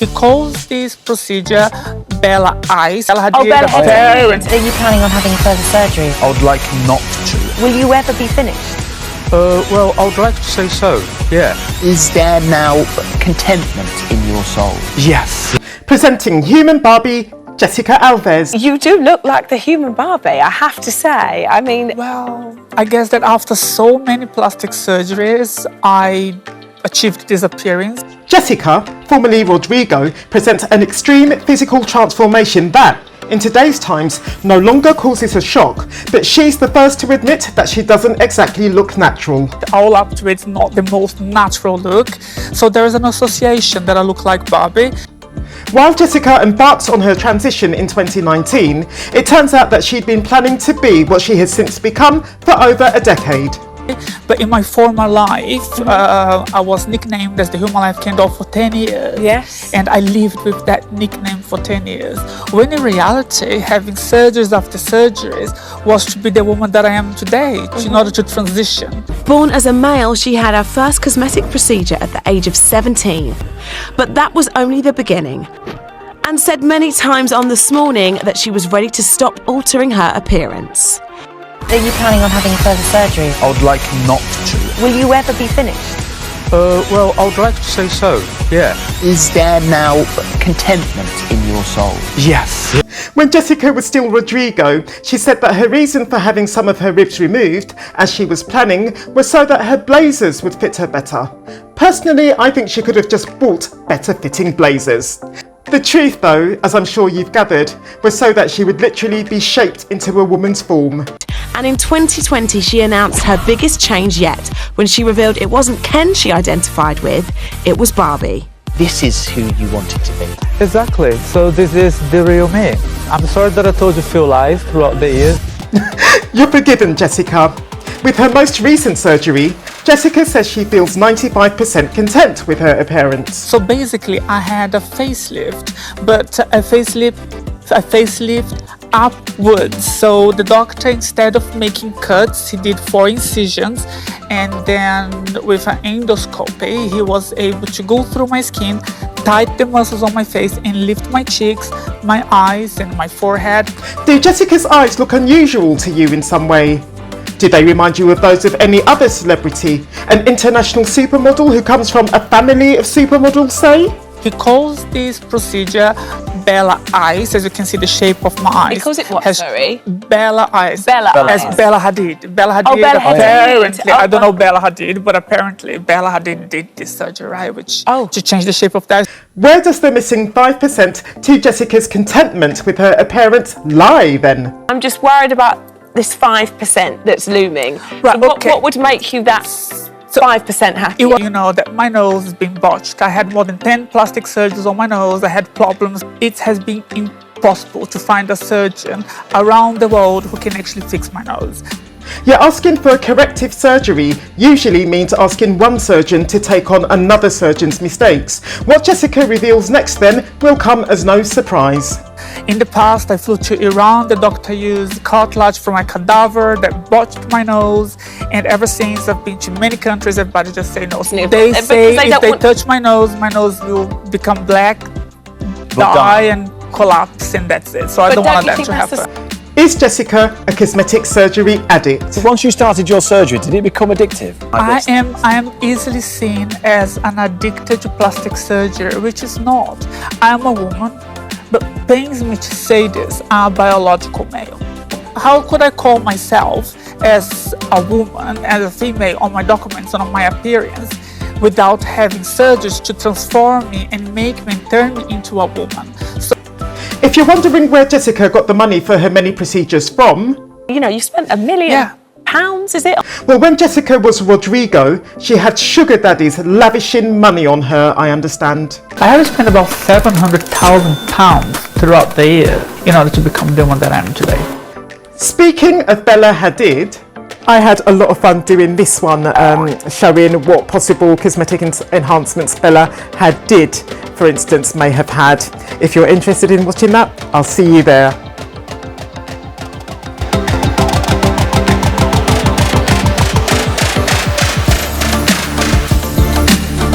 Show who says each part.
Speaker 1: He calls this procedure Bella Eyes. Bella Hadid,
Speaker 2: Bella Hadid.
Speaker 1: parent.
Speaker 2: Are you planning on having further surgery?
Speaker 3: I would like not to.
Speaker 2: Will you ever be finished?
Speaker 3: Well, I would like to say so, yeah.
Speaker 4: Is there now contentment in your soul?
Speaker 3: Yes.
Speaker 5: Presenting Human Barbie, Jessica Alves.
Speaker 2: You do look like the human Barbie, I have to say. I mean,
Speaker 1: Well, I guess that after so many plastic surgeries, I achieved this appearance.
Speaker 5: Jessica, formerly Rodrigo, presents an extreme physical transformation that, in today's times, no longer causes a shock, but she's the first to admit that she doesn't exactly look natural.
Speaker 1: All up to it's not the most natural look, so there is an association that I look like Barbie.
Speaker 5: While Jessica embarks on her transition in 2019, it turns out that she'd been planning to be what she has since become for over a decade.
Speaker 1: But in my former life, I was nicknamed as the Human Life King doll for 10 years.
Speaker 2: yes.
Speaker 1: And I lived with that nickname for 10 years. When in reality, having surgeries after surgeries was to be the woman that I am today, in order to transition.
Speaker 6: Born as a male, she had her first cosmetic procedure at the age of 17. But that was only the beginning. And said many times on This Morning that she was ready to stop altering her appearance.
Speaker 2: Are you planning on having further surgery?
Speaker 3: I would like not to.
Speaker 2: Will you ever be finished?
Speaker 3: Well, I would like to say so, yeah.
Speaker 4: Is there now contentment in your soul?
Speaker 3: Yes.
Speaker 5: When Jessica was still Rodrigo, she said that her reason for having some of her ribs removed, as she was planning, was so that her blazers would fit her better. Personally, I think she could have just bought better fitting blazers. The truth though, as I'm sure you've gathered, was so that she would literally be shaped into a woman's form.
Speaker 6: And in 2020, she announced her biggest change yet when she revealed it wasn't Ken she identified with, it was Barbie.
Speaker 4: This is who you wanted to be.
Speaker 7: Exactly. So this is the real me. I'm sorry that I told you a few lies throughout the years.
Speaker 5: You're forgiven, Jessica. With her most recent surgery, Jessica says she feels 95% content with her appearance.
Speaker 1: So basically, I had a facelift, but a facelift upwards. So the doctor, instead of making cuts, he did 4 incisions, and then with an endoscopy, he was able to go through my skin, tighten the muscles on my face, and lift my cheeks, my eyes, and my forehead.
Speaker 5: Do Jessica's eyes look unusual to you in some way? Do they remind you of those of any other celebrity? An international supermodel who comes from a family of supermodels, say?
Speaker 1: He calls this procedure Bella Eyes. As you can see, the shape of my eyes.
Speaker 2: He calls it what,
Speaker 1: has
Speaker 2: sorry?
Speaker 1: Bella Eyes.
Speaker 2: Bella
Speaker 1: As
Speaker 2: Eyes.
Speaker 1: Bella Hadid. Bella Hadid,
Speaker 2: Bella Hadid.
Speaker 1: apparently,
Speaker 2: Oh,
Speaker 1: I don't know Bella Hadid, but apparently Bella Hadid did this surgery, right? Which, to change the shape of the eyes.
Speaker 5: Where does the missing 5% to Jessica's contentment with her appearance lie then?
Speaker 2: I'm just worried about this 5% that's looming.
Speaker 1: Right,
Speaker 2: So
Speaker 1: okay.
Speaker 2: what would make you that 5% happy?
Speaker 1: You know that my nose has been botched. I had more than 10 plastic surgeries on my nose. I had problems. It has been impossible to find a surgeon around the world who can actually fix my nose.
Speaker 5: You're asking for a corrective surgery usually means asking one surgeon to take on another surgeon's mistakes. What Jessica reveals next then will come as no surprise.
Speaker 1: In the past, I flew to Iran. The doctor used cartilage from my cadaver that botched my nose. And ever since, I've been to many countries. Everybody just say no. They say if they touch my nose will become black, die and collapse, and that's it. So I don't want that to happen.
Speaker 5: Is Jessica a cosmetic surgery addict?
Speaker 8: Once you started your surgery, did it become addictive?
Speaker 1: I am easily seen as an addicted to plastic surgery, which is not. I am a woman, but pains me to say this, I'm a biological male. How could I call myself as a woman, as a female on my documents and on my appearance without having surgeries to transform me and make me and turn me into a woman? So,
Speaker 5: if you're wondering where Jessica got the money for her many procedures from,
Speaker 2: you know, you spent £1 million, is it?
Speaker 5: Well, when Jessica was Rodrigo, she had sugar daddies lavishing money on her, I understand.
Speaker 1: I had to spend about £700,000 throughout the year in order to become the one that I am today.
Speaker 5: Speaking of Bella Hadid, I had a lot of fun doing this one, showing what possible cosmetic enhancements Bella Hadid, for instance, may have had. If you're interested in watching that, I'll see you there.